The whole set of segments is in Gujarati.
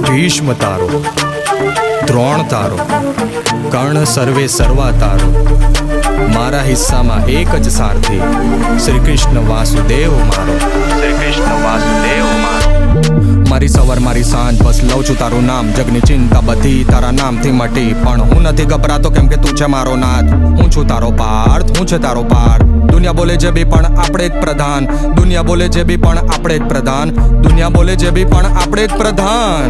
ભીષ્મ તારો, દ્રોણ તારો, કર્ણ સર્વે સર્વા તારો, મારા હિસ્સામાં એક જ સારથી, શ્રી કૃષ્ણ વાસુદેવ મારો, શ્રી કૃષ્ણ વાસુદેવ મારો. મારી સવાર મારી સાંજ બસ લઉં છું તારું નામ, જગની ચિંતા બધી તારા નામથી મટી, પણ હું નથી ગભરાતો કેમ કે તું છે મારો નાથ. હું છું તારો પાર્થ, હું છે તારો પાર્થ. દુનિયા બોલે જે બી પણ આપણે જ પ્રધાન, દુનિયા બોલે જે બી પણ આપણે જ પ્રધાન, દુનિયા બોલે જે બી પણ આપણે જ પ્રધાન.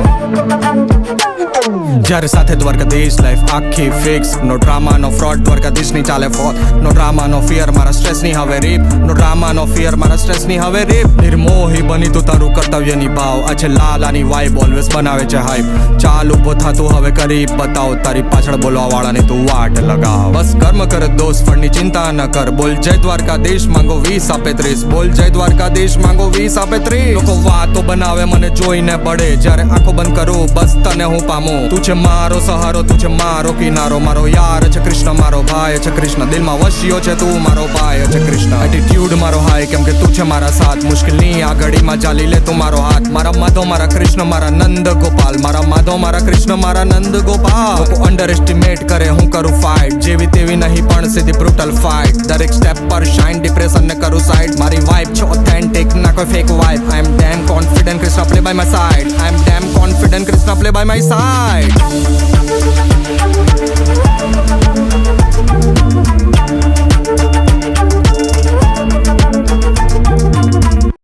જ્યારે સાથે દ્વારકાધીશ લાઈફ આખી ફિક્સ, નો ડ્રામા નો ફ્રોડ, દ્વારકાધીશની ચાલે ફોર. નો ડ્રામા નો ફિયર, મારા સ્ટ્રેસની હવે રીપ, નો ડ્રામા નો ફિયર, મારા સ્ટ્રેસની હવે રીપ. નિર્મોહી બની તું તારું કર્તવ્ય નિભાવ, આ છે લાલાની વાઇબ ઓલવેઝ બનાવે છે હાઈપ. ચાલ ઊભો થા તું હવે કરી બતાવ, તારી પાછળ બોલવા વાળાની તું વાટ લગાવ. બસ કર્મ કર દોસ્ત, ફળની ચિંતા ન કર, બોલ જય દ્વારકાધીશ માંગો 20 આપે 30, બોલ જય દ્વારકાધીશ માંગો 20 આપે 30. લોકો વાતો બનાવે મને જોઈને બળે, જ્યારે આંખો બંધ કરું બસ તને હું પામું. તું છે મારો સહારો, તું છે મારો કિનારો, મારો યાર છે કૃષ્ણ, મારો ભાઈ છે કૃષ્ણ, દિલમાં વસ્યો છે તું મારો ભાઈ છે કૃષ્ણ. એટીટ્યુડ મારો હાઈ કેમ કે તું છે મારા સાથ, મુશ્કેલની આ ઘડીમાં ચાલી લે તું મારો હાથ. મારા માધવ મારા કૃષ્ણ મારા નંદ ગોપાલ, મારા માધવ મારા કૃષ્ણ મારા નંદ ગોપાલ. લોકો અંડર એસ્ટિમેટ કરે હું કરું ફાઇટ, જેવી તેવી નહીં પણ સીધી બ્રુટલ ફાઇટ. દરેક સ્ટેપ પર શાઇન, ડિપ્રેશન ને કરું સાઇડ. મારી વાઇબ છે ઓથેન્ટિક, ના કોઈ fake vibe. I am damn confident, Krishna play by my side. I am damn confident, Krishna play by my side.